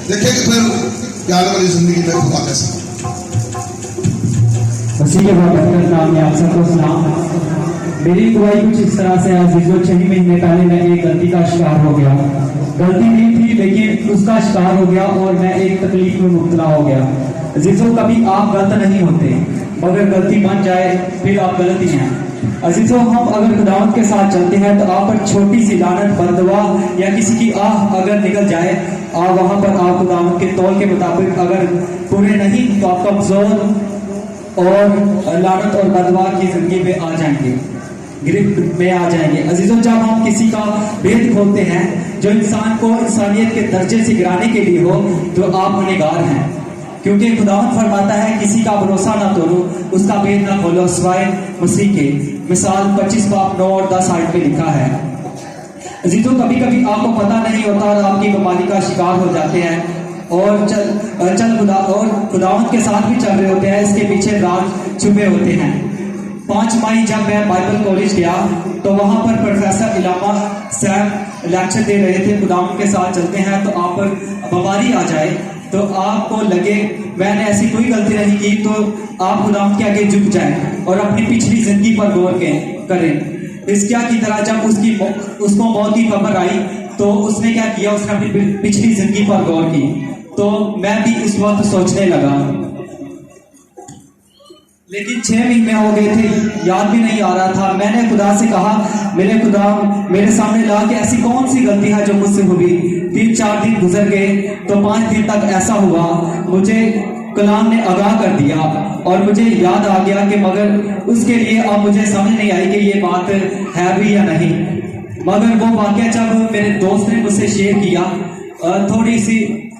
देखें कि फिर आने वाली जिंदगी में खुदा कैसा। मसीह के बरकत नाम में आप सबको सलाम। मेरी दुआई कुछ इस तरह से अजीजों 6 महीने पहले मैं एक गलती का शिकार हो गया। गलती नहीं थी लेकिन उसका शिकार हो गया और मैं एक तकलीफ में मुब्तला हो गया। अजीजों कभी आप गलत नहीं होते मगर गलती बन जाए फिर आप गलत ही हैं। अजीजों हम अगर खुदावंद के साथ चलते हैं तो आप पर छोटी सी लानत बददुआ या किसी की आह अगर निकल जाए आप वहां पर आप खुदावंद के तौल के मुताबिक अगर पूरे नहीं तो आप कमजोर और लानत और बददुआ की जिंदगी में आ जाएंगे, गिरफ्त में आ जाएंगे। अजीजों जब हम किसी का भेद खोलते हैं जो इंसान को इंसानियत के दर्जे से गिराने के लिए हो तो आप गुनहगार हैं, क्योंकि खुदावंद फरमाता है किसी का भरोसा ना तोड़ो, उसका भेद ना खोलो सिवाय मसीह के। मिसाल 25 बाब 9 और 10 आयत में लिखा है। अजीजों कभी कभी आपको पता नहीं होता और आपकी बीमारी का शिकार हो जाते हैं और खुदावंद के साथ भी चल रहे होते हैं, इसके पीछे राज छुपे होते हैं। 5 मई जब मैं बाइबल कॉलेज गया तो वहां पर प्रोफेसर इलामा सैम लेक्चर दे रहे थे, खुदावंद के साथ चलते हैं तो आप पर बीमारी आ जाए तो आपको लगे मैंने ऐसी कोई गलती नहीं की तो आप खुदावंद के आगे झुक जाएं और अपनी पिछली जिंदगी पर गौर करें। हिजकिय्याह की तरह जब उसको मौत की खबर आई तो उसने क्या किया, उसने अपनी पिछली जिंदगी पर गौर की। तो मैं भी इस वक्त सोचने लगा, लेकिन 6 महीने हो गए थे, याद भी नहीं आ रहा था। मैंने खुदा से कहा मेरे खुदा मेरे सामने ला कि ऐसी कौन सी गलती है जो मुझसे हुई। 3-4 दिन गुजर गए तो 5 दिन तक ऐसा हुआ, मुझे कलाम ने आगाह कर दिया और मुझे याद आ गया कि मगर उसके लिए अब मुझे समझ नहीं आई कि ये बात है भी या नहीं। मगर वो वाकया जब मेरे दोस्त ने मुझसे शेयर किया, थोड़ी सी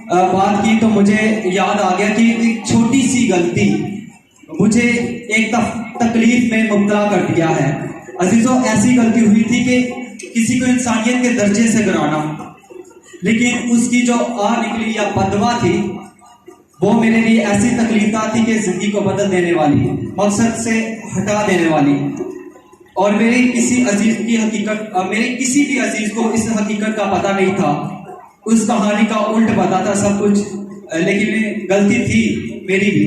बात की तो मुझे याद आ गया कि एक छोटी सी गलती मुझे एक तकलीफ में मुब्तला कर दिया है। अजीजों ऐसी गलती हुई थी कि किसी को इंसानियत के दर्जे से गिराना, लेकिन उसकी जो आह निकली या बददुआ थी वो मेरे लिए ऐसी तकलीफ थी कि जिंदगी को बदल देने वाली, मकसद से हटा देने वाली। और मेरे किसी अजीज की हकीकत, मेरे किसी भी अजीज को इस हकीकत का पता नहीं था। उस कहानी का उल्ट पता था सब कुछ, लेकिन गलती थी मेरी भी।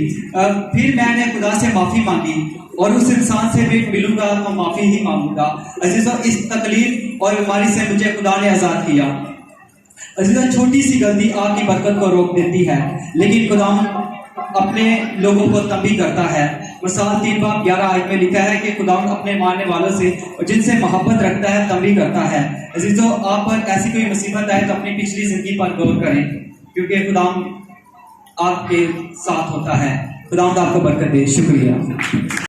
फिर मैंने खुदा से माफी मांगी और उस इंसान से भी मिलूंगा तो माफी ही मांगूंगा। अजीजों इस तकलीफ और बीमारी से मुझे खुदा ने आजाद किया। अजीजों छोटी सी गलती आपकी बरकत को रोक देती है, लेकिन खुदा अपने लोगों को तंबीह करता है। मिसाल 3 बाब 11 आयत में लिखा है कि खुदा अपने मानने वालों से और जिनसे मोहब्बत रखता है तंबीह करता है। अजीजों आप पर ऐसी कोई मुसीबत आए तो अपनी पिछली जिंदगी पर गौर करें, क्योंकि खुदा आपके साथ होता है। खुदा आपको बरकत दे। शुक्रिया।